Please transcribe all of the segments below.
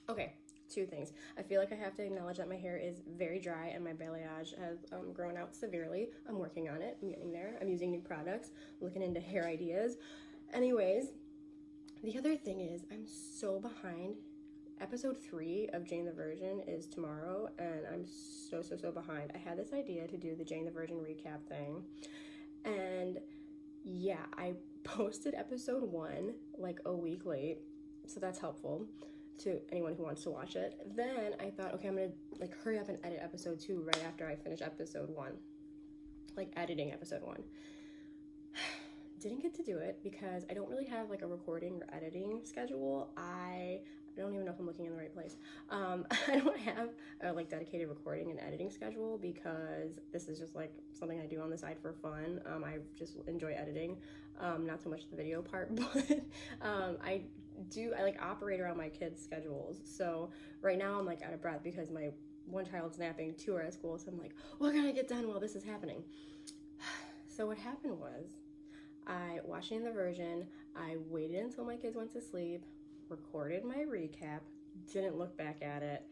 Okay, two things. I feel like I have to acknowledge that my hair is very dry and my balayage has grown out severely. I'm working on it. I'm getting there. I'm using new products, looking into hair ideas. Anyways, the other thing is I'm so behind. Episode 3 of Jane the Virgin is tomorrow, and I'm so behind. I had this idea to do the Jane the Virgin recap thing, and yeah, I posted episode 1 like a week late, so that's helpful to anyone who wants to watch it. Then I thought, okay, I'm gonna like hurry up and edit episode 2 right after I finish episode 1, like editing episode 1. Didn't get to do it because I don't really have like a recording or editing schedule. I don't even know if I'm looking in the right place. I don't have a like dedicated recording and editing schedule because this is just like something I do on the side for fun. I just enjoy editing, not so much the video part, but I like operate around my kids' schedules. So right now I'm like out of breath because my one child's napping, 2 are at school. So I'm like, what can I get done while this is happening? So what happened was I watched Jane the Virgin, I waited until my kids went to sleep, recorded my recap, didn't look back at it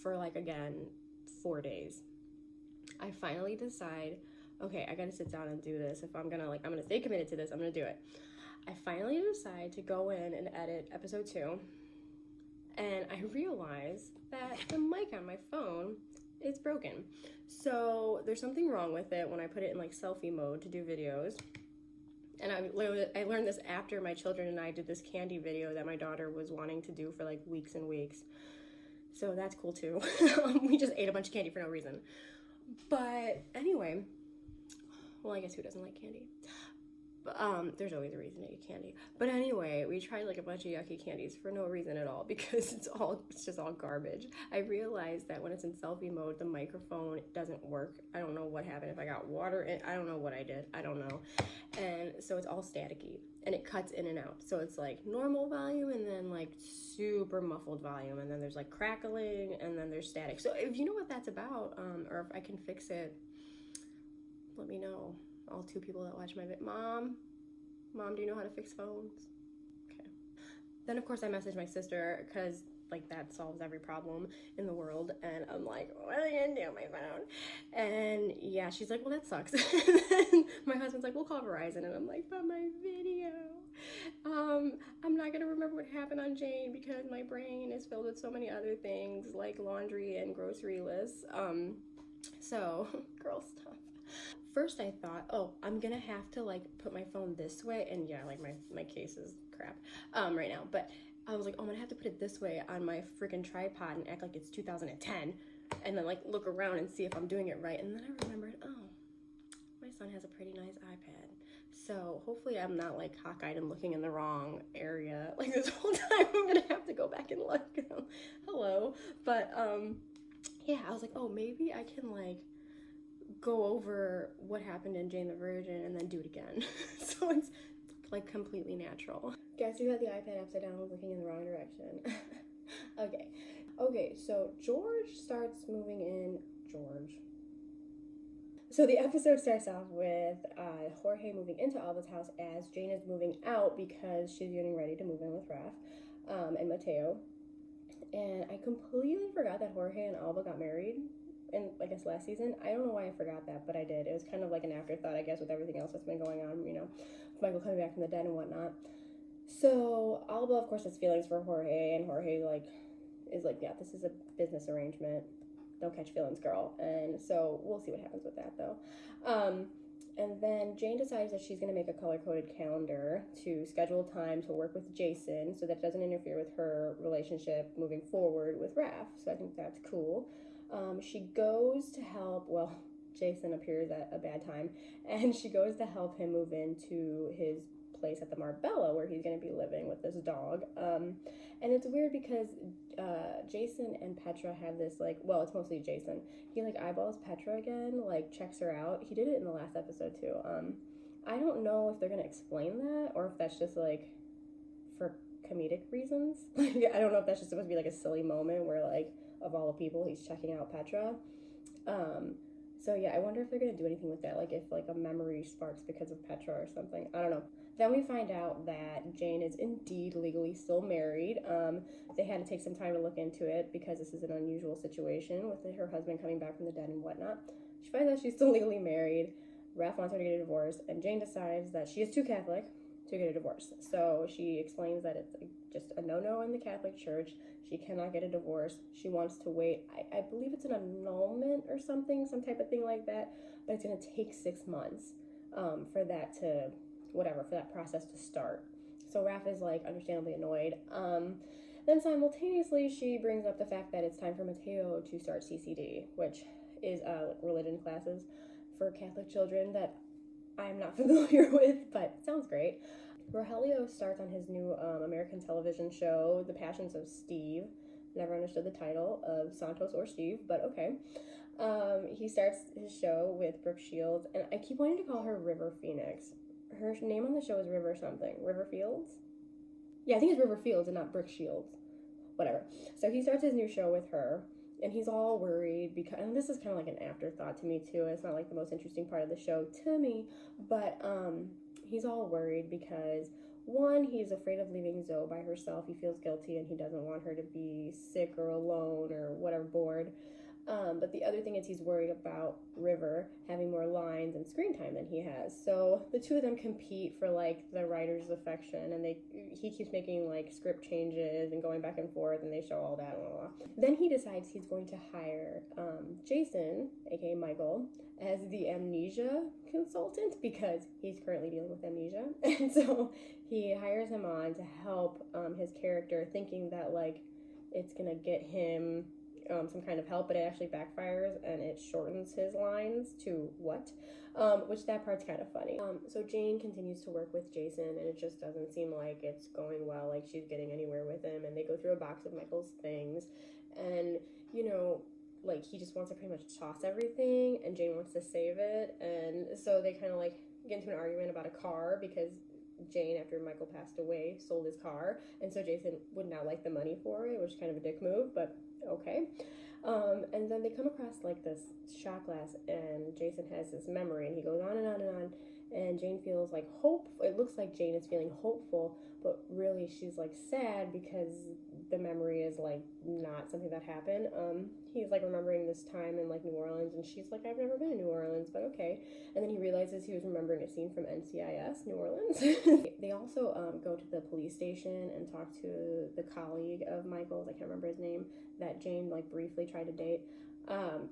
for like, again, 4 days. I finally decide, okay, I gotta sit down and do this. If I'm gonna stay committed to this, I'm gonna do it. I finally decide to go in and edit episode 2, and I realize that the mic on my phone is broken. So there's something wrong with it when I put it in like selfie mode to do videos. And I learned this after my children and I did this candy video that my daughter was wanting to do for like weeks and weeks. So that's cool too. We just ate a bunch of candy for no reason. But anyway, well, I guess who doesn't like candy? But there's always a reason to eat candy. But anyway, we tried like a bunch of yucky candies for no reason at all because it's just all garbage. I realized that when it's in selfie mode, the microphone doesn't work. I don't know what happened. If I got water in, I don't know what I did. I don't know. And so it's all staticky and it cuts in and out. So it's like normal volume and then like super muffled volume, and then there's like crackling and then there's static. So if you know what that's about, or if I can fix it, let me know. All 2 people that watch my video. Mom, do you know how to fix phones? Okay. Then of course I messaged my sister because like that solves every problem in the world, and I'm like, what are you gonna do on my phone? And yeah, she's like, well, that sucks. And then my husband's like, we'll call Verizon, and I'm like, but my video, I'm not gonna remember what happened on Jane because my brain is filled with so many other things like laundry and grocery lists. So girl stuff. First I thought, oh, I'm gonna have to like put my phone this way, and yeah, like my case is crap right now, but I was like, oh, I'm gonna have to put it this way on my freaking tripod and act like it's 2010, and then like look around and see if I'm doing it right. And then I remembered, oh, my son has a pretty nice iPad, so hopefully I'm not like cockeyed and looking in the wrong area like this whole time. I'm gonna have to go back and look. Hello. But yeah, I was like, oh, maybe I can like go over what happened in Jane the Virgin and then do it again. So it's like completely natural. Guess who had the iPad upside down looking in the wrong direction? Okay, so George starts moving in. So the episode starts off with Jorge moving into Alba's house as Jane is moving out because she's getting ready to move in with Raph and Mateo. And I completely forgot that Jorge and Alba got married in, I guess, last season. I don't know why I forgot that, but I did. It was kind of like an afterthought, I guess, with everything else that's been going on, you know, Michael coming back from the dead and whatnot. So Alba, of course, has feelings for Jorge, and Jorge, like, is like, yeah, this is a business arrangement. Don't catch feelings, girl. And so we'll see what happens with that, though. And then Jane decides that she's going to make a color-coded calendar to schedule time to work with Jason so that it doesn't interfere with her relationship moving forward with Raph. So I think that's cool. She goes to help, well, Jason appears at a bad time, and she goes to help him move into his place at the Marbella where he's going to be living with this dog. And it's weird because Jason and Petra have this, like, well, it's mostly Jason. He, like, eyeballs Petra again, like, checks her out. He did it in the last episode, too. I don't know if they're going to explain that or if that's just, like, for comedic reasons. I don't know if that's just supposed to be, like, a silly moment where, like, of all the people, he's checking out Petra. So yeah, I wonder if they're gonna do anything with that, like if like a memory sparks because of Petra or something. I don't know. Then we find out that Jane is indeed legally still married. They had to take some time to look into it because this is an unusual situation with her husband coming back from the dead and whatnot. She finds out she's still legally married. Raph wants her to get a divorce, and Jane decides that she is too Catholic to get a divorce. So she explains that it's just a no-no in the Catholic Church. She cannot get a divorce. She wants to wait. I believe it's an annulment or something, some type of thing like that, but it's going to take 6 months for that process to start. So Raph is like understandably annoyed. Then simultaneously she brings up the fact that it's time for Mateo to start CCD, which is religion classes for Catholic children that I'm not familiar with, but it sounds great. Rogelio starts on his new American television show, The Passions of Steve. Never understood the title of Santos or Steve, but okay. He starts his show with Brooke Shields, and I keep wanting to call her River Phoenix. Her name on the show is River something. River Fields? Yeah, I think it's River Fields and not Brooke Shields. Whatever. So he starts his new show with her, and he's all worried because, and this is kind of like an afterthought to me too. It's not like the most interesting part of the show to me, but he's all worried because one, he's afraid of leaving Zoe by herself. He feels guilty and he doesn't want her to be sick or alone or whatever, bored. But the other thing is he's worried about River having more lines and screen time than he has. So the two of them compete for like the writer's affection, and he keeps making like script changes and going back and forth, and they show all that. Blah, blah, blah. Then he decides he's going to hire Jason, aka Michael, as the amnesia consultant because he's currently dealing with amnesia, and so he hires him on to help his character, thinking that like it's gonna get him some kind of help, but it actually backfires and it shortens his lines to what? Which that part's kind of funny. So Jane continues to work with Jason, and it just doesn't seem like it's going well, like she's getting anywhere with him, and they go through a box of Michael's things, and like he just wants to pretty much toss everything, and Jane wants to save it, and so they kind of like get into an argument about a car because Jane, after Michael passed away, sold his car, and so Jason would now like the money for it, which is kind of a dick move, but okay. And then they come across like this shot glass, and Jason has this memory, and he goes on and on and on, and Jane feels like hope. It looks like Jane is feeling hopeful, but really she's like sad because the memory is like not something that happened. He's like remembering this time in like New Orleans, and she's like, I've never been to New Orleans, but okay. And then he realizes he was remembering a scene from NCIS, New Orleans. They also go to the police station and talk to the colleague of Michael's, I can't remember his name, that Jane like briefly tried to date.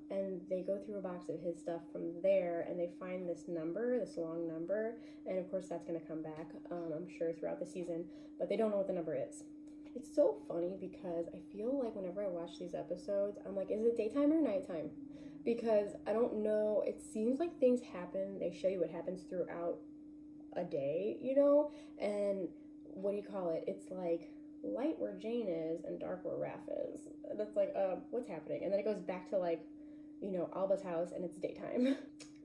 And they go through a box of his stuff from there, and they find this number, this long number, and of course that's going to come back, I'm sure, throughout the season, but they don't know what the number is. It's so funny because I feel like whenever I watch these episodes, I'm like, is it daytime or nighttime? Because I don't know, it seems like things happen, they show you what happens throughout a day, and what do you call it? It's like light where Jane is and dark where Raph is. That's like, what's happening? And then it goes back to like, Alba'S house, and it's daytime.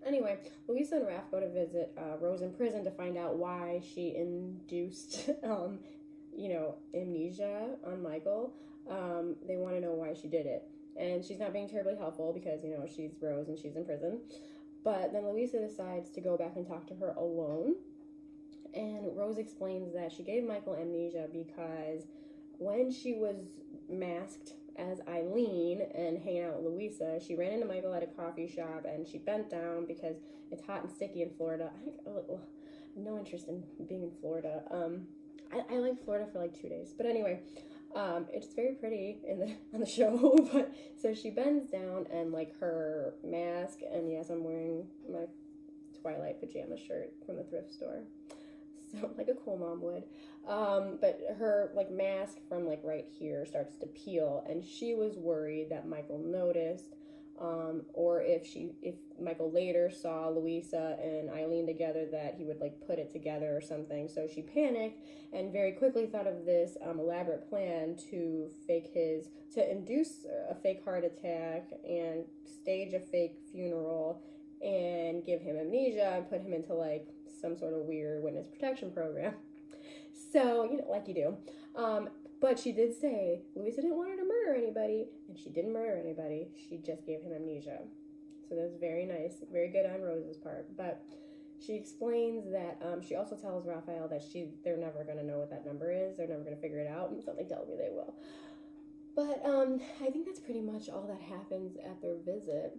Anyway, Louisa and Raph go to visit Rose in prison to find out why she induced, amnesia on Michael. They want to know why she did it. And she's not being terribly helpful because, she's Rose and she's in prison. But then Louisa decides to go back and talk to her alone. And Rose explains that she gave Michael amnesia because when she was masked as Eileen and hanging out with Louisa, she ran into Michael at a coffee shop, and she bent down because it's hot and sticky in Florida. I have no interest in being in Florida. I like Florida for like 2 days. But anyway, it's very pretty on the show. But so she bends down, and like her mask, and yes, I'm wearing my Twilight pajama shirt from the thrift store. So like a cool mom would. But her like mask from like right here starts to peel, and she was worried that Michael noticed, or if Michael later saw Louisa and Eileen together, that he would like put it together or something. So she panicked and very quickly thought of this elaborate plan to induce a fake heart attack and stage a fake funeral and give him amnesia and put him into like some sort of weird witness protection program. So, like you do. But she did say Louisa didn't want her to murder anybody, and she didn't murder anybody. She just gave him amnesia. So that was very nice, very good on Rose's part. But she explains that she also tells Raphael that they're never going to know what that number is. They're never going to figure it out. And something tells me they will. But I think that's pretty much all that happens at their visit.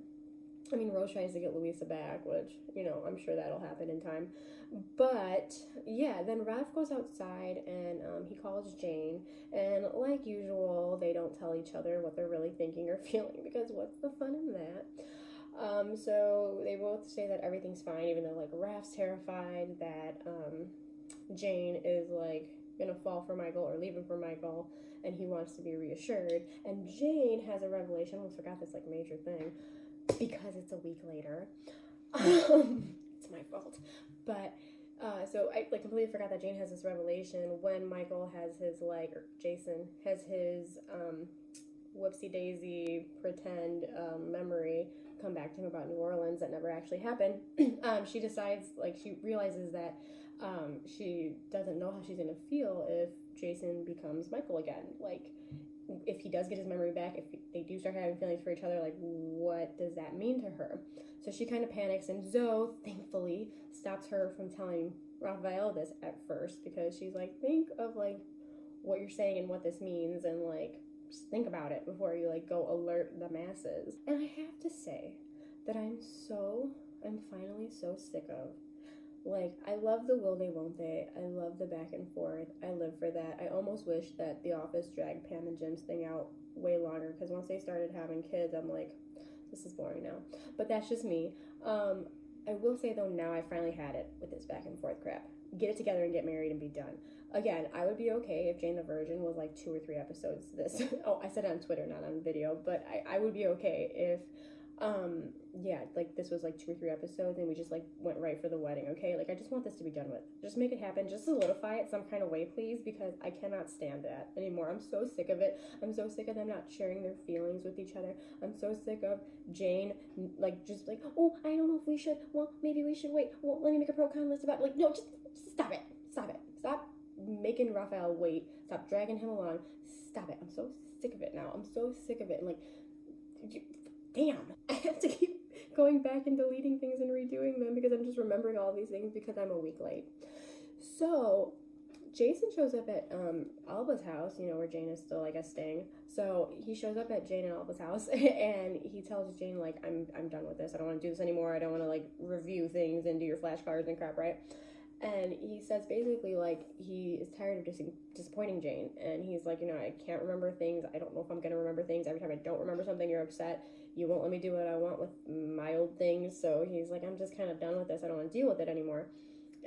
I mean, Rose tries to get Louisa back, which, you know, I'm sure that'll happen in time. But, yeah, then Raph goes outside and he calls Jane. And like usual, they don't tell each other what they're really thinking or feeling, because what's the fun in that? So they both say that everything's fine, even though, like, Raph's terrified that Jane is, like, gonna fall for Michael or leave him for Michael, and he wants to be reassured. And Jane has a revelation. I almost forgot this, like, major thing, because it's a week later. It's my fault. But, so I, like, completely forgot that Jane has this revelation when Michael has his, like, or Jason has his, whoopsie-daisy pretend, memory come back to him about New Orleans that never actually happened. She decides, like, she realizes that, she doesn't know how she's gonna feel if Jason becomes Michael again. Like, if he does get his memory back, if they do start having feelings for each other, like, what does that mean to her? So she kind of panics, and Zoe, thankfully, stops her from telling Raphael this at first, because she's like, think of, like, what you're saying and what this means, and, like, just think about it before you, like, go alert the masses. And I have to say that I'm finally so sick of, like, I love the will they, won't they. I love the back and forth. I live for that. I almost wish that The Office dragged Pam and Jim's thing out way longer, because once they started having kids, I'm like, this is boring now. But that's just me. I will say, though, now I finally had it with this back and forth crap. Get it together and get married and be done. Again, I would be okay if Jane the Virgin was, like, 2 or 3 episodes this. Oh, I said it on Twitter, not on video. But I would be okay if... yeah, like, this was, like, 2 or 3 episodes, and we just, like, went right for the wedding, okay? Like, I just want this to be done with. Just make it happen. Just solidify it some kind of way, please, because I cannot stand that anymore. I'm so sick of it. I'm so sick of them not sharing their feelings with each other. I'm so sick of Jane, like, just, like, oh, I don't know if we should. Well, maybe we should wait. Well, let me make a pro-con list about it. Like, no, just stop it. Stop it. Stop making Raphael wait. Stop dragging him along. Stop it. I'm so sick of it now. I'm so sick of it. And, like, damn. I have to keep going back and deleting things and redoing them because I'm just remembering all these things because I'm a week late. So Jason shows up at Alba's house, you know, where Jane is still, I guess, staying. So he shows up at Jane and Alba's house and he tells Jane, like, I'm done with this. I don't want to do this anymore. I don't want to, like, review things and do your flashcards and crap, right? And he says basically, like, he is tired of disappointing Jane. And he's like, you know, I can't remember things. I don't know if I'm going to remember things. Every time I don't remember something, you're upset. You won't let me do what I want with my old things. So he's like, I'm just kind of done with this. I don't want to deal with it anymore.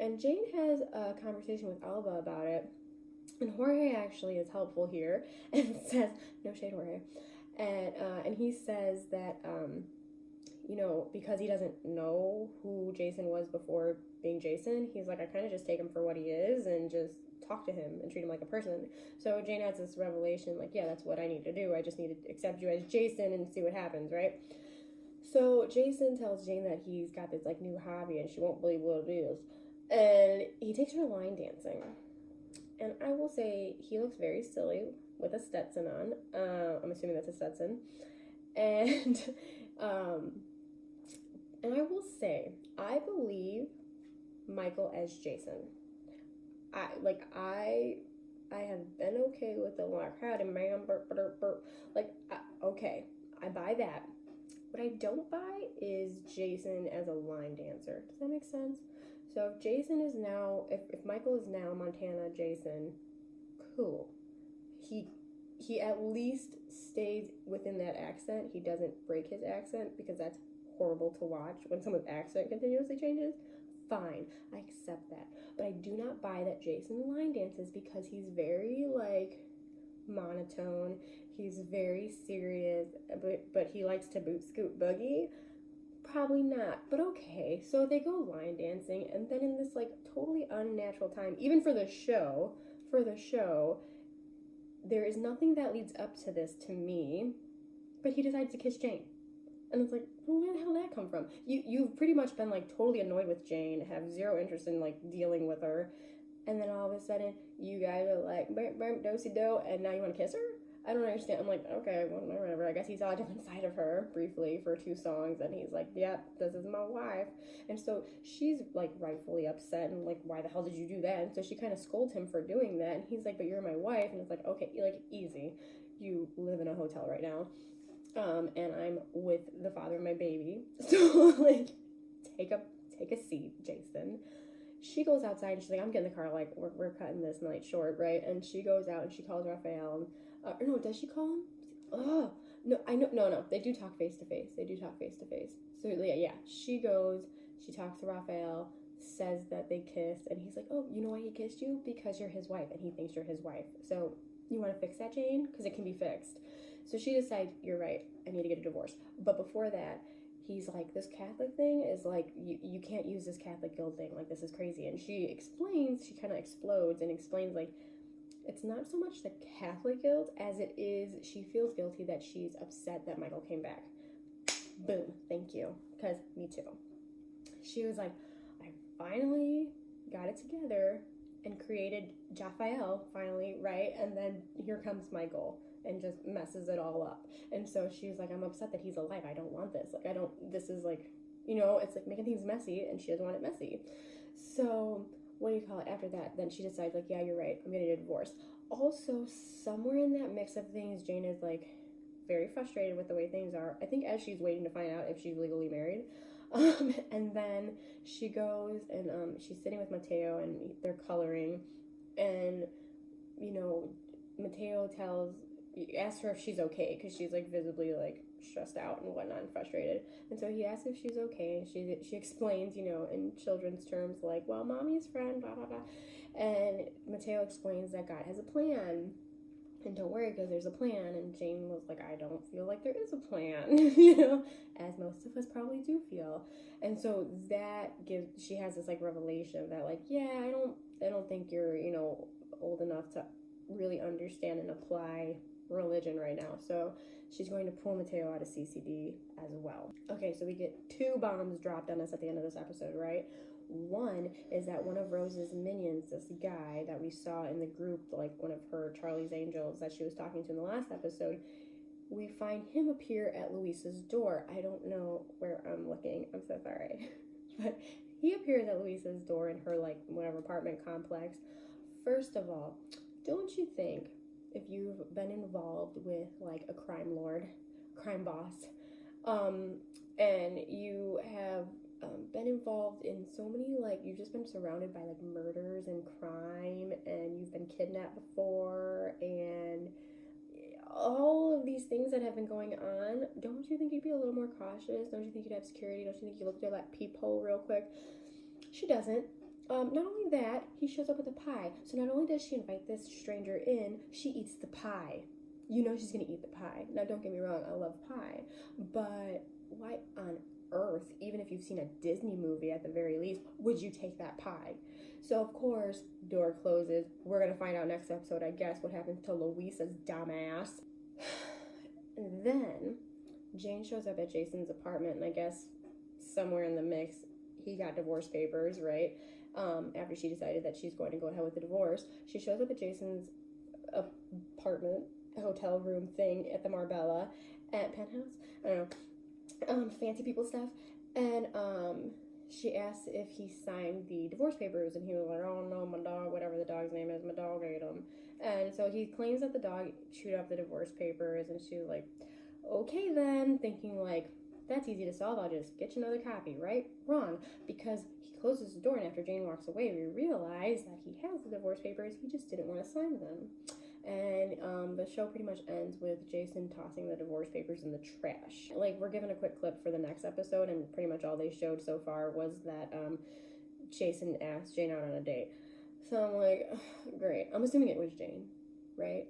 And Jane has a conversation with Alba about it. And Jorge actually is helpful here and says, no shade, Jorge. And he says that, you know, because he doesn't know who Jason was before being Jason, he's like, I kind of just take him for what he is and just talk to him and treat him like a person. So Jane has this revelation, like, yeah, that's what I need to do. I just need to accept you as Jason and see what happens, right? So Jason tells Jane that he's got this, like, new hobby and she won't believe what it is. And he takes her line dancing. And I will say, he looks very silly with a Stetson on. I'm assuming that's a Stetson. And I will say, I believe Michael as Jason. I have been okay with the, like, howdy man, like, okay, I buy that. What I don't buy is Jason as a line dancer. Does that make sense? So if Jason is now, if Michael is now Montana Jason, cool. He at least stays within that accent. He doesn't break his accent, because that's horrible to watch when someone's accent continuously changes. Fine, I accept that. But I do not buy that Jason line dances, because he's very, like, monotone. He's very serious, but he likes to boot scoot boogie. Probably not, but okay. So they go line dancing, and then in this, like, totally unnatural time, even for the show, there is nothing that leads up to this to me, but he decides to kiss Jane. And it's like, where the hell did that come from? You've pretty much been, like, totally annoyed with Jane, have zero interest in, like, dealing with her, and then all of a sudden, you guys are like, burp, burp, do-si-do, and now you want to kiss her? I don't understand. I'm like, okay, well, whatever. I guess he saw a different side of her briefly for 2 songs, and he's like, yep, this is my wife. And so she's like rightfully upset and like, why the hell did you do that? And so she kind of scolds him for doing that, and he's like, but you're my wife. And it's like, okay, like, easy. You live in a hotel right now, and I'm with the father of my baby. So like, take a seat, Jason. She goes outside and she's like, I'm getting the car, like, we're cutting this night short, right? And she goes out and she calls Raphael. No, does she call him? Oh, no, I know, no, they do talk face to face. So, yeah, she goes, she talks to Raphael, says that they kissed, and he's like, oh, you know why he kissed you? Because you're his wife, and he thinks you're his wife. So, you want to fix that, Jane? Because it can be fixed. So she decides, you're right, I need to get a divorce. But before that, he's like, this Catholic thing is like, you can't use this Catholic guilt thing, like, this is crazy. And she kind of explodes and explains, like, it's not so much the Catholic guilt as it is she feels guilty that she's upset that Michael came back. Boom, thank you, because me too. She was like, I finally got it together and created Jaffael, finally, right? And then here comes Michael and just messes it all up. And so she's like, I'm upset that he's alive. I don't want this. Like, this is like, it's like making things messy, and she doesn't want it messy. So, after that, then she decides, like, yeah, you're right, I'm getting a divorce. Also, somewhere in that mix of things, Jane is, like, very frustrated with the way things are. I think as she's waiting to find out if she's legally married. And then she goes and she's sitting with Mateo, and they're coloring. And, Mateo asks her if she's okay, because she's, like, visibly, like, stressed out and whatnot and frustrated. And so he asks if she's okay, and she explains, in children's terms, like, well, mommy's friend, blah, blah, blah. And Mateo explains that God has a plan. And don't worry, because there's a plan. And Jane was like, I don't feel like there is a plan, as most of us probably do feel. And so she has this, like, revelation that, like, yeah, I don't think you're, old enough to really understand and apply religion right now. So she's going to pull Mateo out of CCD as well. Okay, so we get 2 bombs dropped on us at the end of this episode, right? One is that one of Rose's minions, this guy that we saw in the group, like one of her Charlie's Angels that she was talking to in the last episode, we find him appear at Luisa's door. I don't know where I'm looking. I'm so sorry. But he appears at Luisa's door in her, like, whatever apartment complex. First of all, don't you think, if you've been involved with, like, a crime lord, crime boss, and you have been involved in so many, like, you've just been surrounded by, like, murders and crime, and you've been kidnapped before, and all of these things that have been going on, don't you think you'd be a little more cautious? Don't you think you'd have security? Don't you think you look through that peephole real quick? She doesn't. Not only that, he shows up with a pie. So not only does she invite this stranger in, she eats the pie. She's gonna eat the pie. Now, don't get me wrong, I love pie, but why on earth, even if you've seen a Disney movie at the very least, would you take that pie? So, of course, door closes. We're gonna find out next episode, I guess, what happened to Luisa's dumbass. And then Jane shows up at Jason's apartment, and I guess somewhere in the mix, he got divorce papers, right? After she decided that she's going to go ahead with the divorce. She shows up at Jason's apartment, hotel room thing at the Marbella, at Penthouse, I don't know, fancy people stuff, and she asked if he signed the divorce papers, and he was like, oh no, my dog, whatever the dog's name is, my dog ate him. And so he claims that the dog chewed up the divorce papers, and she was like, okay then, thinking like, that's easy to solve, I'll just get you another copy, right? Wrong, because he closes the door, and after Jane walks away, we realize that he has the divorce papers, he just didn't want to sign them. And the show pretty much ends with Jason tossing the divorce papers in the trash. Like, we're given a quick clip for the next episode, and pretty much all they showed so far was that Jason asked Jane out on a date. So I'm like, great. I'm assuming it was Jane, right?